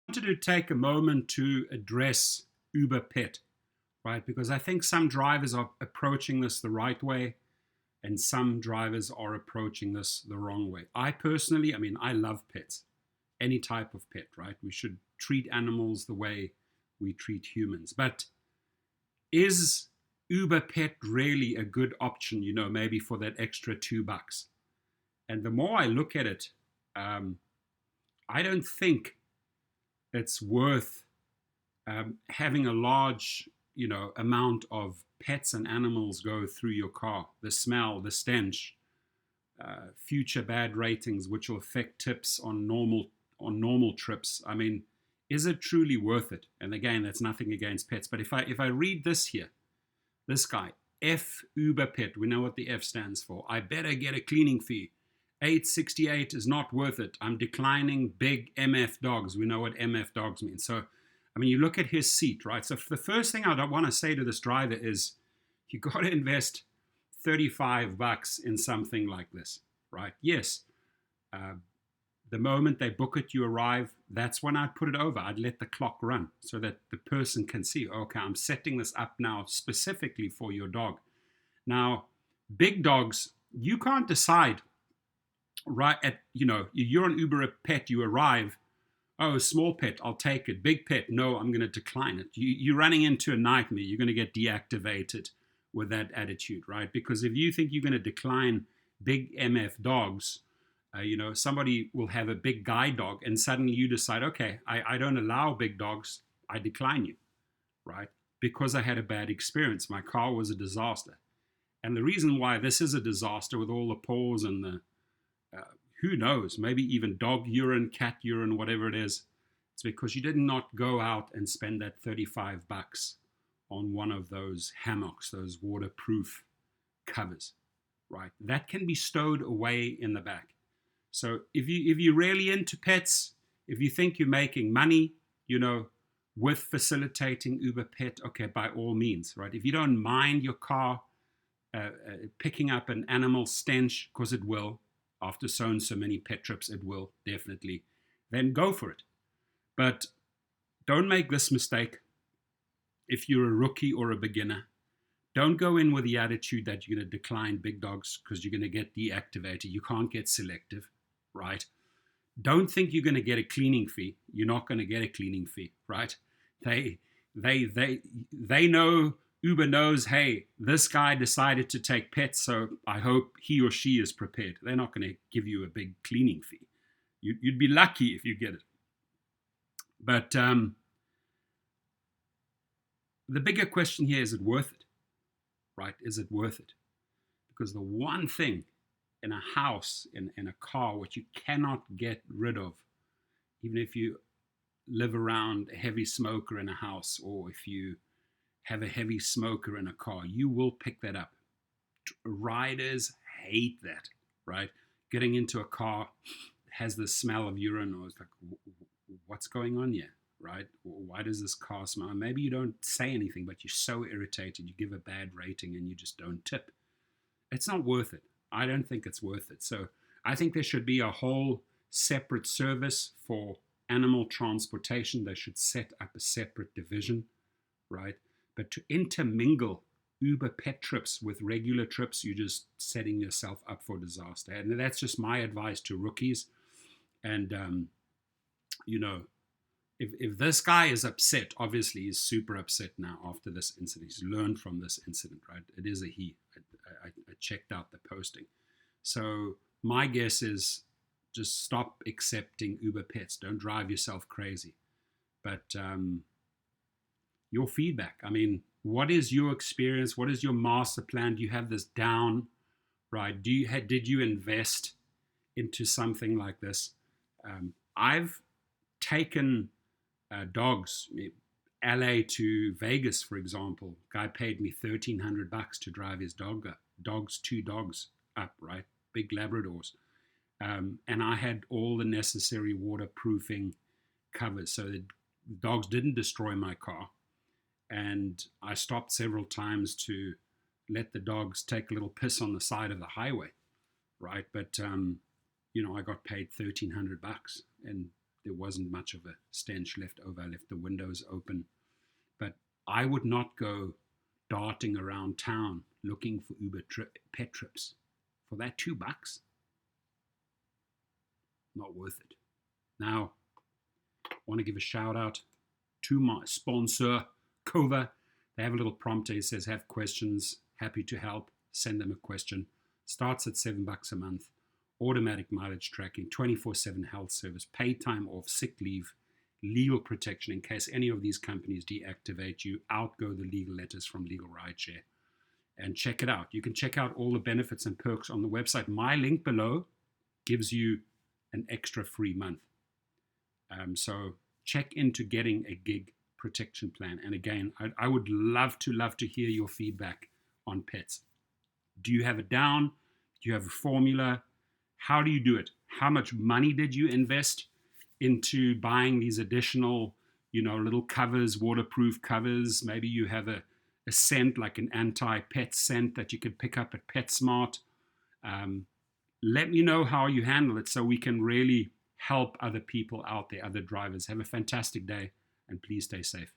wanted to take a moment to address Uber Pet, right? Because I think some drivers are approaching this the right way and some drivers are approaching this the wrong way. I personally, I mean, I love pets, any type of pet, right? We should treat animals the way we treat humans. But is Uber Pet really a good option, maybe for that extra $2? And the more I look at it, um, I don't think it's worth having a large, amount of pets and animals go through your car. The smell, the stench, future bad ratings, which will affect tips on normal trips. I mean, is it truly worth it? And again, that's nothing against pets, but if I read this here, this guy, F Uber Pet, we know what the F stands for. I better get a cleaning fee. 868 is not worth it. I'm declining big MF dogs. We know what MF dogs mean. So, I mean, you look at his seat, right? So the first thing I want to say to this driver is you got to invest $35 in something like this, right? Yes, uh, the moment they book it, you arrive. That's when I'd put it over. I'd let the clock run so that the person can see, okay, I'm setting this up now specifically for your dog. Now, big dogs, you can't decide right at, you're on Uber a Pet, you arrive. Oh, small pet, I'll take it. Big pet, no, I'm going to decline it. You're running into a nightmare. You're going to get deactivated with that attitude, right? Because if you think you're going to decline big MF dogs, somebody will have a big guide dog and suddenly you decide, okay, I don't allow big dogs. I decline you, right? Because I had a bad experience. My car was a disaster. And the reason why this is a disaster with all the paws and the uh, who knows, maybe even dog urine, cat urine, whatever it is. It's because you did not go out and spend that $35 on one of those hammocks, those waterproof covers, right? That can be stowed away in the back. So if you're really into pets, if you think you're making money, with facilitating Uber Pet, okay, by all means, right? If you don't mind your car picking up an animal stench, because it will, after so and so many pet trips, it will definitely, then go for it. But don't make this mistake if you're a rookie or a beginner. Don't go in with the attitude that you're going to decline big dogs because you're going to get deactivated. You can't get selective, right? Don't think you're going to get a cleaning fee. You're not going to get a cleaning fee, right? They they they they know, Uber knows, hey, this guy decided to take pets, so I hope he or she is prepared. They're not going to give you a big cleaning fee. You'd be lucky if you get it. But the bigger question here, is it worth it, right? Is it worth it? Because the one thing in a house, in a car, what you cannot get rid of, even if you live around a heavy smoker in a house or if you have a heavy smoker in a car, you will pick that up. Riders hate that, right? Getting into a car has the smell of urine, or it's like, what's going on here, right? Why does this car smell? And maybe you don't say anything, but you're so irritated, you give a bad rating and you just don't tip. It's not worth it. I don't think it's worth it. So I think there should be a whole separate service for animal transportation. They should set up a separate division, right? But to intermingle Uber pet trips with regular trips, you're just setting yourself up for disaster. And that's just my advice to rookies. And, you know, if this guy is upset, obviously he's super upset now after this incident. He's learned from this incident, right? It is a he. I checked out the posting. So my guess is just stop accepting Uber pets. Don't drive yourself crazy. But your feedback, I mean, what is your experience? What is your master plan? Do you have this down, right? Did you invest into something like this? I've taken dogs, LA to Vegas, for example. Guy paid me $1,300 to drive his two dogs up, right? Big Labradors. And I had all the necessary waterproofing covers so the dogs didn't destroy my car. And I stopped several times to let the dogs take a little piss on the side of the highway, right? But, I got paid $1,300 and there wasn't much of a stench left over. I left the windows open. But I would not go darting around town looking for Uber pet trips. For that $2, not worth it. Now, I want to give a shout out to my sponsor, Cova. They have a little prompter. It says, have questions, happy to help. Send them a question. Starts at $7 a month. Automatic mileage tracking, 24/7 health service, paid time off, sick leave, legal protection in case any of these companies deactivate you. Out go the legal letters from Legal Rideshare. And check it out. You can check out all the benefits and perks on the website. My link below gives you an extra free month. So check into getting a gig protection plan. And again, I would love to hear your feedback on pets. Do you have it down? Do you have a formula? How do you do it? How much money did you invest into buying these additional, little covers, waterproof covers? Maybe you have a scent like an anti-pet scent that you could pick up at PetSmart. Let me know how you handle it so we can really help other people out there, other drivers. Have a fantastic day, and please stay safe.